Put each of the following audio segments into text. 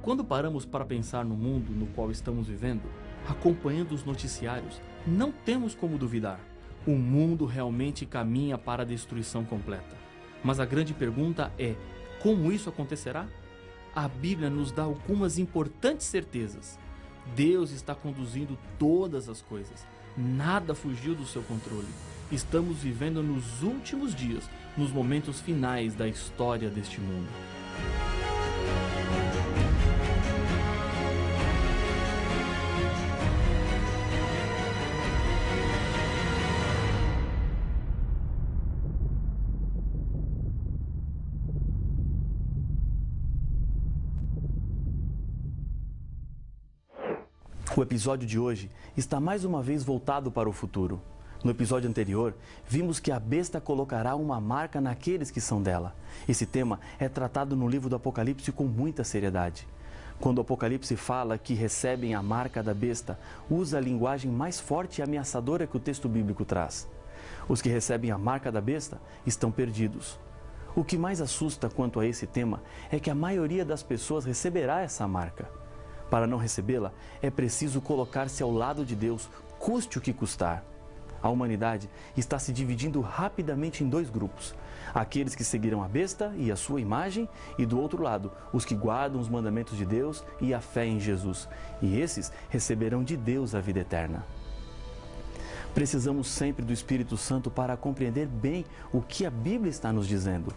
Quando paramos para pensar no mundo no qual estamos vivendo, acompanhando os noticiários, não temos como duvidar. O mundo realmente caminha para a destruição completa. Mas a grande pergunta é: como isso acontecerá? A Bíblia nos dá algumas importantes certezas. Deus está conduzindo todas as coisas. Nada fugiu do seu controle. Estamos vivendo nos últimos dias, nos momentos finais da história deste mundo. O episódio de hoje está mais uma vez voltado para o futuro. No episódio anterior, vimos que a besta colocará uma marca naqueles que são dela. Esse tema é tratado no livro do Apocalipse com muita seriedade. Quando o Apocalipse fala que recebem a marca da besta, usa a linguagem mais forte e ameaçadora que o texto bíblico traz. Os que recebem a marca da besta estão perdidos. O que mais assusta quanto a esse tema é que a maioria das pessoas receberá essa marca. Para não recebê-la, é preciso colocar-se ao lado de Deus, custe o que custar. A humanidade está se dividindo rapidamente em dois grupos: aqueles que seguirão a besta e a sua imagem, e do outro lado, os que guardam os mandamentos de Deus e a fé em Jesus. E esses receberão de Deus a vida eterna. Precisamos sempre do Espírito Santo para compreender bem o que a Bíblia está nos dizendo.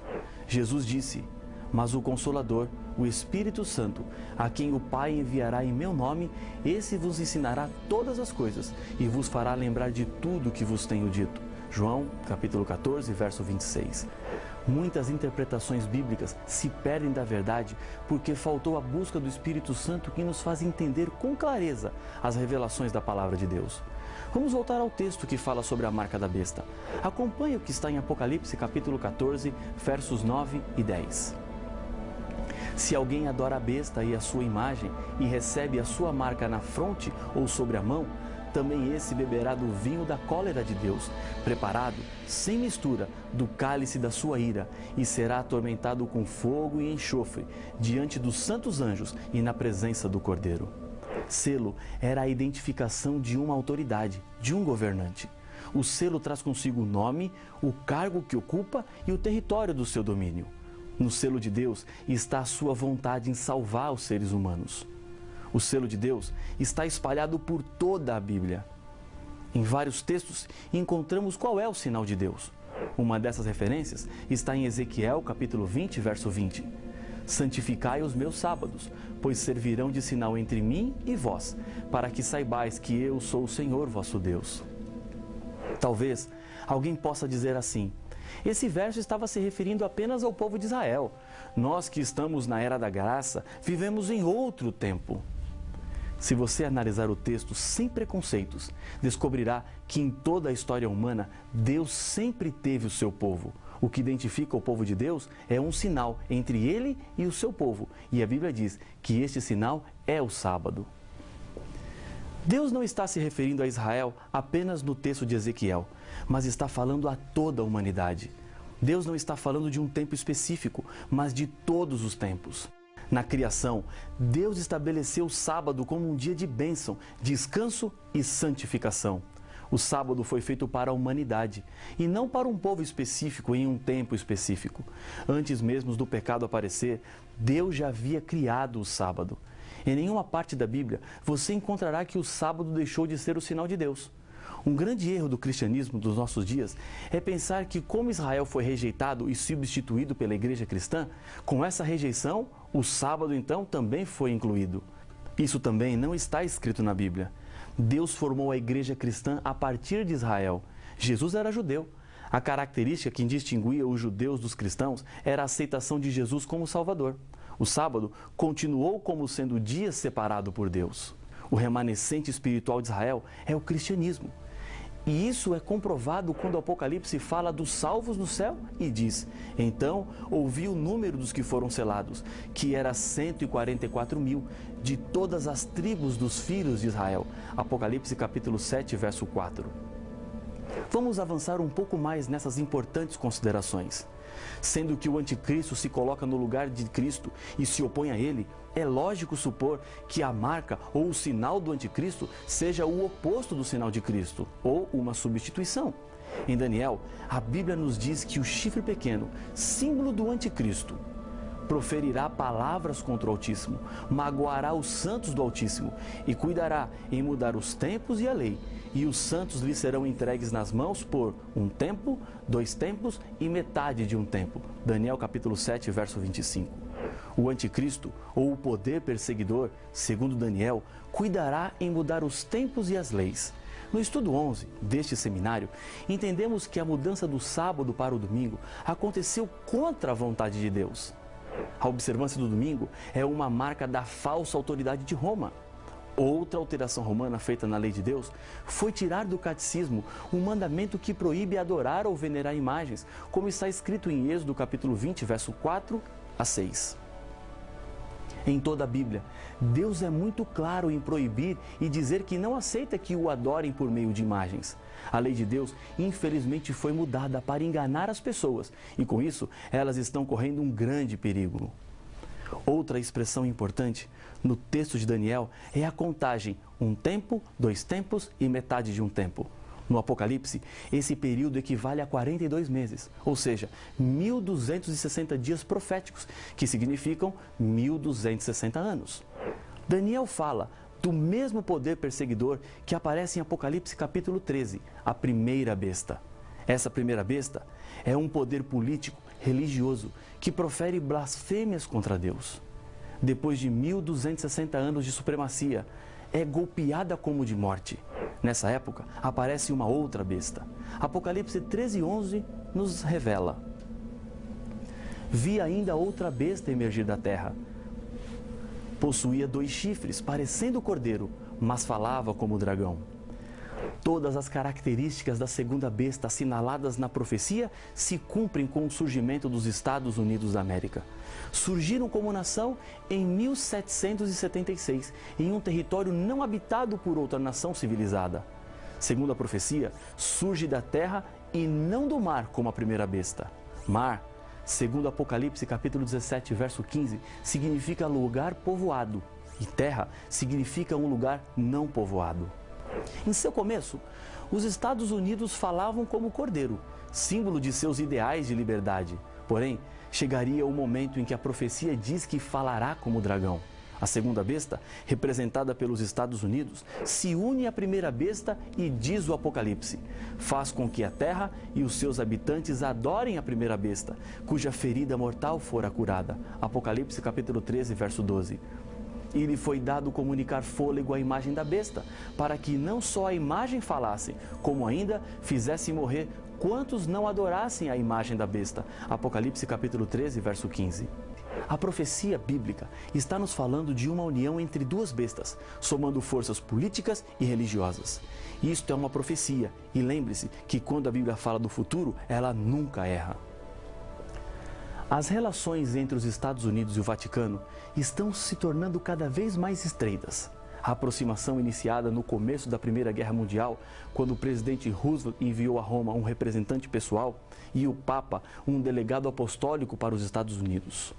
Jesus disse: "Mas o Consolador, o Espírito Santo, a quem o Pai enviará em meu nome, esse vos ensinará todas as coisas e vos fará lembrar de tudo que vos tenho dito." João, capítulo 14, verso 26. Muitas interpretações bíblicas se perdem da verdade porque faltou a busca do Espírito Santo que nos faz entender com clareza as revelações da palavra de Deus. Vamos voltar ao texto que fala sobre a marca da besta. Acompanhe o que está em Apocalipse, capítulo 14, versos 9 e 10. Se alguém adora a besta e a sua imagem e recebe a sua marca na fronte ou sobre a mão, também esse beberá do vinho da cólera de Deus, preparado, sem mistura, do cálice da sua ira, e será atormentado com fogo e enxofre, diante dos santos anjos e na presença do Cordeiro. Selo era a identificação de uma autoridade, de um governante. O selo traz consigo o nome, o cargo que ocupa e o território do seu domínio. No selo de Deus está a sua vontade em salvar os seres humanos. O selo de Deus está espalhado por toda a Bíblia. Em vários textos encontramos qual é o sinal de Deus. Uma dessas referências está em Ezequiel, capítulo 20, verso 20. "Santificai os meus sábados, pois servirão de sinal entre mim e vós, para que saibais que eu sou o Senhor vosso Deus." Talvez alguém possa dizer assim: esse verso estava se referindo apenas ao povo de Israel. Nós que estamos na Era da Graça, vivemos em outro tempo. Se você analisar o texto sem preconceitos, descobrirá que em toda a história humana, Deus sempre teve o seu povo. O que identifica o povo de Deus é um sinal entre ele e o seu povo. E a Bíblia diz que este sinal é o sábado. Deus não está se referindo a Israel apenas no texto de Ezequiel, mas está falando a toda a humanidade. Deus não está falando de um tempo específico, mas de todos os tempos. Na criação, Deus estabeleceu o sábado como um dia de bênção, descanso e santificação. O sábado foi feito para a humanidade e não para um povo específico em um tempo específico. Antes mesmo do pecado aparecer, Deus já havia criado o sábado. Em nenhuma parte da Bíblia você encontrará que o sábado deixou de ser o sinal de Deus. Um grande erro do cristianismo dos nossos dias é pensar que, como Israel foi rejeitado e substituído pela igreja cristã, com essa rejeição, o sábado então também foi incluído. Isso também não está escrito na Bíblia. Deus formou a igreja cristã a partir de Israel. Jesus era judeu. A característica que distinguia os judeus dos cristãos era a aceitação de Jesus como Salvador. O sábado continuou como sendo o dia separado por Deus. O remanescente espiritual de Israel é o cristianismo. E isso é comprovado quando o Apocalipse fala dos salvos no céu e diz: "Então ouvi o número dos que foram selados, que era 144.000, de todas as tribos dos filhos de Israel." Apocalipse capítulo 7, verso 4. Vamos avançar um pouco mais nessas importantes considerações. Sendo que o anticristo se coloca no lugar de Cristo e se opõe a ele, é lógico supor que a marca ou o sinal do anticristo seja o oposto do sinal de Cristo, ou uma substituição. Em Daniel, a Bíblia nos diz que o chifre pequeno, símbolo do anticristo, proferirá palavras contra o Altíssimo, magoará os santos do Altíssimo e cuidará em mudar os tempos e a lei. E os santos lhe serão entregues nas mãos por um tempo, 2 tempos e metade de um tempo. Daniel capítulo 7, verso 25. O anticristo, ou o poder perseguidor, segundo Daniel, cuidará em mudar os tempos e as leis. No estudo 11 deste seminário, entendemos que a mudança do sábado para o domingo aconteceu contra a vontade de Deus. A observância do domingo é uma marca da falsa autoridade de Roma. Outra alteração romana feita na lei de Deus foi tirar do catecismo um mandamento que proíbe adorar ou venerar imagens, como está escrito em Êxodo capítulo 20, verso 4 a 6. Em toda a Bíblia, Deus é muito claro em proibir e dizer que não aceita que o adorem por meio de imagens. A lei de Deus, infelizmente, foi mudada para enganar as pessoas e, com isso, elas estão correndo um grande perigo. Outra expressão importante no texto de Daniel é a contagem, 1 tempo, 2 tempos e metade de um tempo. No Apocalipse, esse período equivale a 42 meses, ou seja, 1.260 dias proféticos, que significam 1.260 anos. Daniel fala do mesmo poder perseguidor que aparece em Apocalipse capítulo 13, a primeira besta. Essa primeira besta é um poder político, religioso, que profere blasfêmias contra Deus. Depois de 1.260 anos de supremacia, é golpeada como de morte. Nessa época, aparece uma outra besta. Apocalipse 13:11 nos revela: Vi ainda outra besta emergir da terra. Possuía 2 chifres, parecendo cordeiro, mas falava como dragão. Todas as características da segunda besta assinaladas na profecia se cumprem com o surgimento dos Estados Unidos da América. Surgiram como nação em 1776, em um território não habitado por outra nação civilizada. Segundo a profecia, surge da terra e não do mar como a primeira besta. Mar, segundo Apocalipse capítulo 17, verso 15, significa lugar povoado, e terra significa um lugar não povoado. Em seu começo, os Estados Unidos falavam como cordeiro, símbolo de seus ideais de liberdade. Porém, chegaria o momento em que a profecia diz que falará como dragão. A segunda besta, representada pelos Estados Unidos, se une à primeira besta e diz o Apocalipse: faz com que a terra e os seus habitantes adorem a primeira besta, cuja ferida mortal fora curada. Apocalipse capítulo 13, verso 12. E lhe foi dado comunicar fôlego à imagem da besta, para que não só a imagem falasse, como ainda fizesse morrer quantos não adorassem a imagem da besta. Apocalipse capítulo 13, verso 15. A profecia bíblica está nos falando de uma união entre 2 bestas, somando forças políticas e religiosas. Isto é uma profecia, e lembre-se que quando a Bíblia fala do futuro, ela nunca erra. As relações entre os Estados Unidos e o Vaticano estão se tornando cada vez mais estreitas. A aproximação iniciada no começo da Primeira Guerra Mundial, quando o presidente Roosevelt enviou a Roma um representante pessoal e o Papa um delegado apostólico para os Estados Unidos.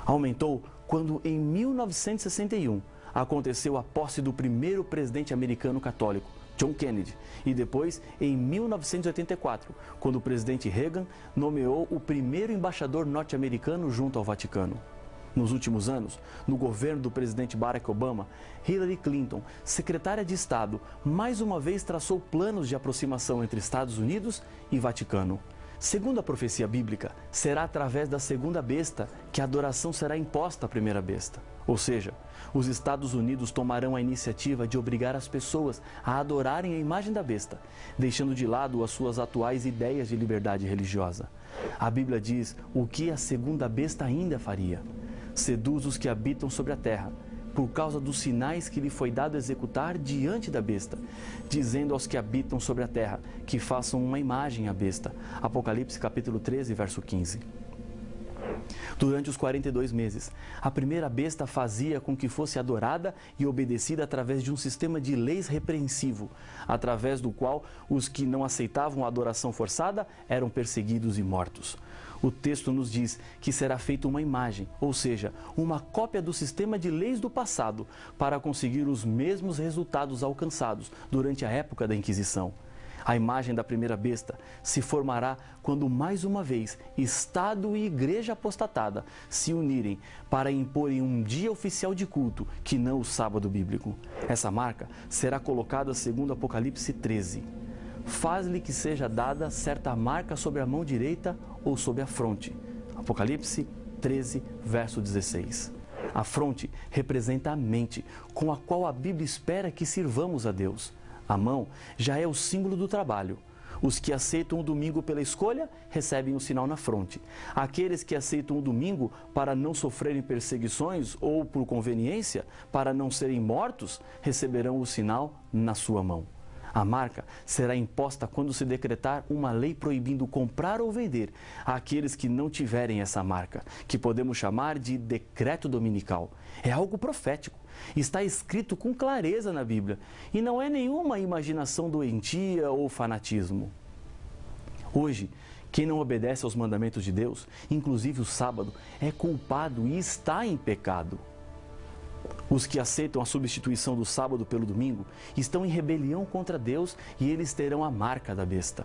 Aumentou quando, em 1961, aconteceu a posse do primeiro presidente americano católico, John Kennedy, e depois, em 1984, quando o presidente Reagan nomeou o primeiro embaixador norte-americano junto ao Vaticano. Nos últimos anos, no governo do presidente Barack Obama, Hillary Clinton, secretária de Estado, mais uma vez traçou planos de aproximação entre Estados Unidos e Vaticano. Segundo a profecia bíblica, será através da segunda besta que a adoração será imposta à primeira besta. Ou seja, os Estados Unidos tomarão a iniciativa de obrigar as pessoas a adorarem a imagem da besta, deixando de lado as suas atuais ideias de liberdade religiosa. A Bíblia diz o que a segunda besta ainda faria: seduz os que habitam sobre a terra, por causa dos sinais que lhe foi dado executar diante da besta, dizendo aos que habitam sobre a terra que façam uma imagem à besta. Apocalipse capítulo 13, verso 15. Durante os 42 meses, a primeira besta fazia com que fosse adorada e obedecida através de um sistema de leis repreensivo, através do qual os que não aceitavam a adoração forçada eram perseguidos e mortos. O texto nos diz que será feita uma imagem, ou seja, uma cópia do sistema de leis do passado, para conseguir os mesmos resultados alcançados durante a época da Inquisição. A imagem da primeira besta se formará quando, mais uma vez, Estado e Igreja apostatada se unirem para imporem um dia oficial de culto que não o sábado bíblico. Essa marca será colocada segundo Apocalipse 13. Faz-lhe que seja dada certa marca sobre a mão direita ou sobre a fronte. Apocalipse 13, verso 16. A fronte representa a mente, com a qual a Bíblia espera que sirvamos a Deus. A mão já é o símbolo do trabalho. Os que aceitam o domingo pela escolha recebem o sinal na fronte. Aqueles que aceitam o domingo para não sofrerem perseguições ou por conveniência, para não serem mortos, receberão o sinal na sua mão. A marca será imposta quando se decretar uma lei proibindo comprar ou vender àqueles que não tiverem essa marca, que podemos chamar de decreto dominical. É algo profético. Está escrito com clareza na Bíblia e não é nenhuma imaginação doentia ou fanatismo. Hoje, quem não obedece aos mandamentos de Deus, inclusive o sábado, é culpado e está em pecado. Os que aceitam a substituição do sábado pelo domingo estão em rebelião contra Deus e eles terão a marca da besta.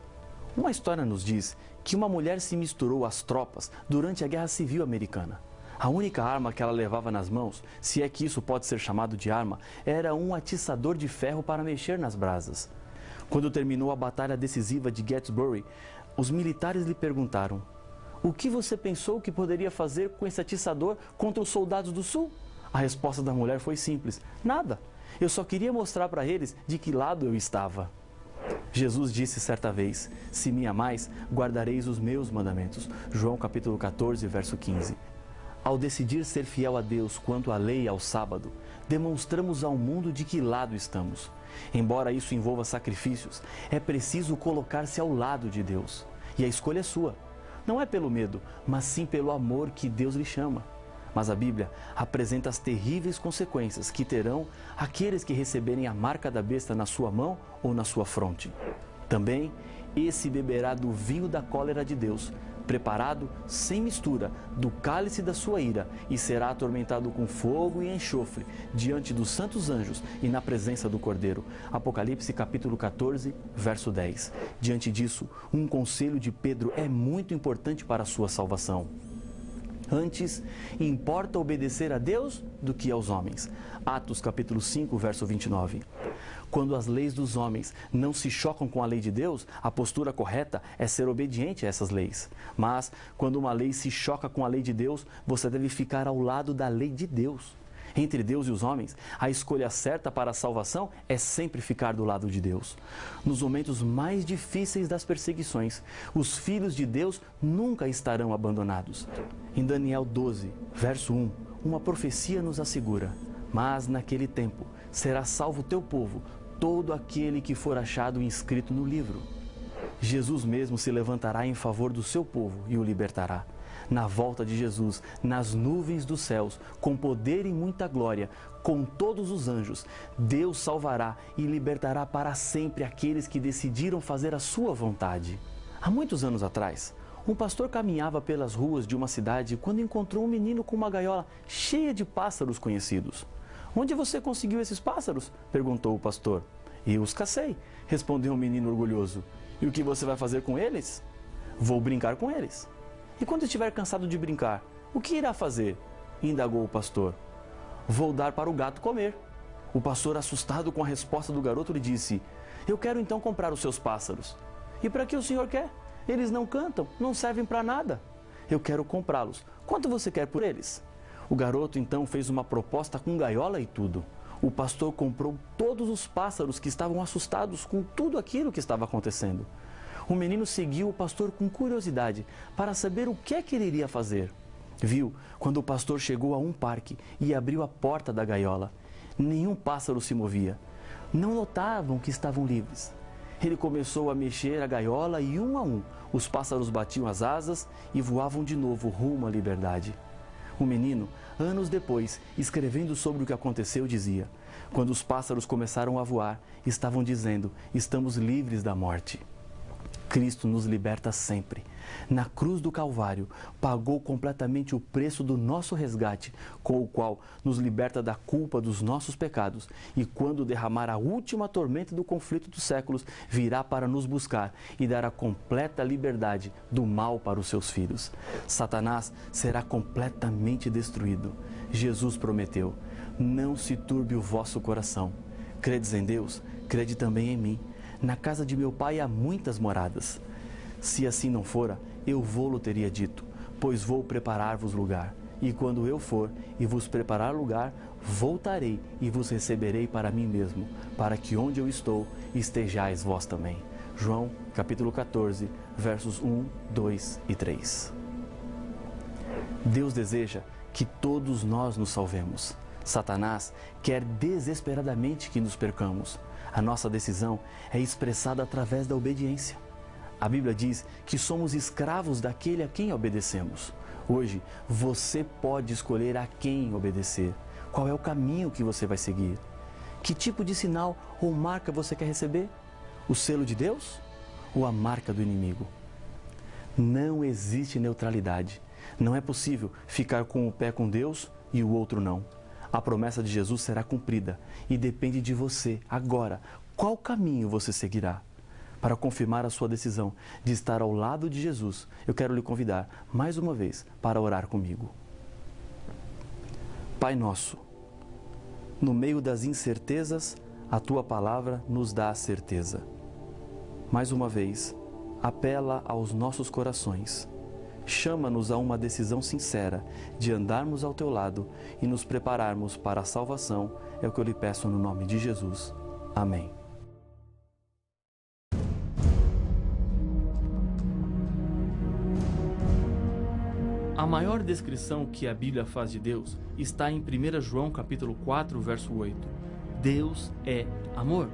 Uma história nos diz que uma mulher se misturou às tropas durante a Guerra Civil Americana. A única arma que ela levava nas mãos, se é que isso pode ser chamado de arma, era um atiçador de ferro para mexer nas brasas. Quando terminou a batalha decisiva de Gettysburg, os militares lhe perguntaram: "O que você pensou que poderia fazer com esse atiçador contra os soldados do Sul?" A resposta da mulher foi simples: "Nada. Eu só queria mostrar para eles de que lado eu estava." Jesus disse certa vez: "Se me amais, guardareis os meus mandamentos." João capítulo 14, verso 15. Ao decidir ser fiel a Deus quanto à lei e ao sábado, demonstramos ao mundo de que lado estamos. Embora isso envolva sacrifícios, é preciso colocar-se ao lado de Deus. E a escolha é sua. Não é pelo medo, mas sim pelo amor que Deus lhe chama. Mas a Bíblia apresenta as terríveis consequências que terão aqueles que receberem a marca da besta na sua mão ou na sua fronte. Também, esse beberá do vinho da cólera de Deus, preparado sem mistura do cálice da sua ira, e será atormentado com fogo e enxofre diante dos santos anjos e na presença do Cordeiro. Apocalipse capítulo 14, verso 10. Diante disso, um conselho de Pedro é muito importante para a sua salvação. Antes, importa obedecer a Deus do que aos homens. Atos capítulo 5, verso 29. Quando as leis dos homens não se chocam com a lei de Deus, a postura correta é ser obediente a essas leis. Mas, quando uma lei se choca com a lei de Deus, você deve ficar ao lado da lei de Deus. Entre Deus e os homens, a escolha certa para a salvação é sempre ficar do lado de Deus. Nos momentos mais difíceis das perseguições, os filhos de Deus nunca estarão abandonados. Em Daniel 12, verso 1, uma profecia nos assegura: "Mas naquele tempo será salvo o teu povo, todo aquele que for achado inscrito no livro." Jesus mesmo se levantará em favor do seu povo e o libertará. Na volta de Jesus, nas nuvens dos céus, com poder e muita glória, com todos os anjos, Deus salvará e libertará para sempre aqueles que decidiram fazer a sua vontade. Há muitos anos atrás, um pastor caminhava pelas ruas de uma cidade quando encontrou um menino com uma gaiola cheia de pássaros conhecidos. "Onde você conseguiu esses pássaros?" perguntou o pastor. "Eu os cacei", respondeu o menino orgulhoso. "E o que você vai fazer com eles?" "Vou brincar com eles." "E quando estiver cansado de brincar, o que irá fazer?" indagou o pastor. "Vou dar para o gato comer." O pastor, assustado com a resposta do garoto, lhe disse: "Eu quero então comprar os seus pássaros." "E para que o senhor quer? Eles não cantam, não servem para nada." "Eu quero comprá-los. Quanto você quer por eles?" O garoto então fez uma proposta com gaiola e tudo. O pastor comprou todos os pássaros que estavam assustados com tudo aquilo que estava acontecendo. O menino seguiu o pastor com curiosidade para saber o que é que ele iria fazer. Viu quando o pastor chegou a um parque e abriu a porta da gaiola. Nenhum pássaro se movia. Não notavam que estavam livres. Ele começou a mexer a gaiola e, um a um, os pássaros batiam as asas e voavam de novo rumo à liberdade. O menino, anos depois, escrevendo sobre o que aconteceu, dizia: quando os pássaros começaram a voar, estavam dizendo: estamos livres da morte. Cristo nos liberta sempre. Na cruz do Calvário, pagou completamente o preço do nosso resgate, com o qual nos liberta da culpa dos nossos pecados, e quando derramar a última tormenta do conflito dos séculos, virá para nos buscar e dar a completa liberdade do mal para os seus filhos. Satanás será completamente destruído. Jesus prometeu: não se turbe o vosso coração. Credes em Deus? Crede também em mim. Na casa de meu pai há muitas moradas. Se assim não fora, eu vou-lo teria dito, pois vou preparar-vos lugar. E quando eu for e vos preparar lugar, voltarei e vos receberei para mim mesmo, para que onde eu estou, estejais vós também. João, capítulo 14, versos 1, 2 e 3. Deus deseja que todos nós nos salvemos. Satanás quer desesperadamente que nos percamos. A nossa decisão é expressada através da obediência. A Bíblia diz que somos escravos daquele a quem obedecemos. Hoje, você pode escolher a quem obedecer. Qual é o caminho que você vai seguir? Que tipo de sinal ou marca você quer receber? O selo de Deus ou a marca do inimigo? Não existe neutralidade. Não é possível ficar com o pé com Deus e o outro não. A promessa de Jesus será cumprida e depende de você, agora, qual caminho você seguirá. Para confirmar a sua decisão de estar ao lado de Jesus, eu quero lhe convidar, mais uma vez, para orar comigo. Pai nosso, no meio das incertezas, a Tua palavra nos dá a certeza. Mais uma vez, apela aos nossos corações. Chama-nos a uma decisão sincera de andarmos ao Teu lado e nos prepararmos para a salvação, é o que eu lhe peço no nome de Jesus. Amém. A maior descrição que a Bíblia faz de Deus está em 1 João capítulo 4, verso 8. Deus é amor.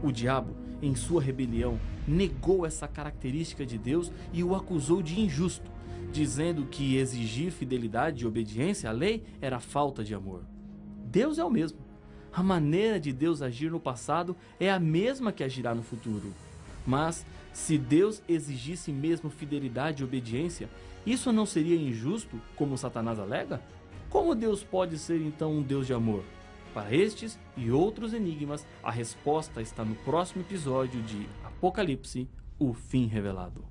O diabo, em sua rebelião, negou essa característica de Deus e o acusou de injusto, dizendo que exigir fidelidade e obediência à lei era falta de amor. Deus é o mesmo. A maneira de Deus agir no passado é a mesma que agirá no futuro. Mas, se Deus exigisse mesmo fidelidade e obediência, isso não seria injusto, como Satanás alega? Como Deus pode ser então um Deus de amor? Para estes e outros enigmas, a resposta está no próximo episódio de Apocalipse, o fim revelado.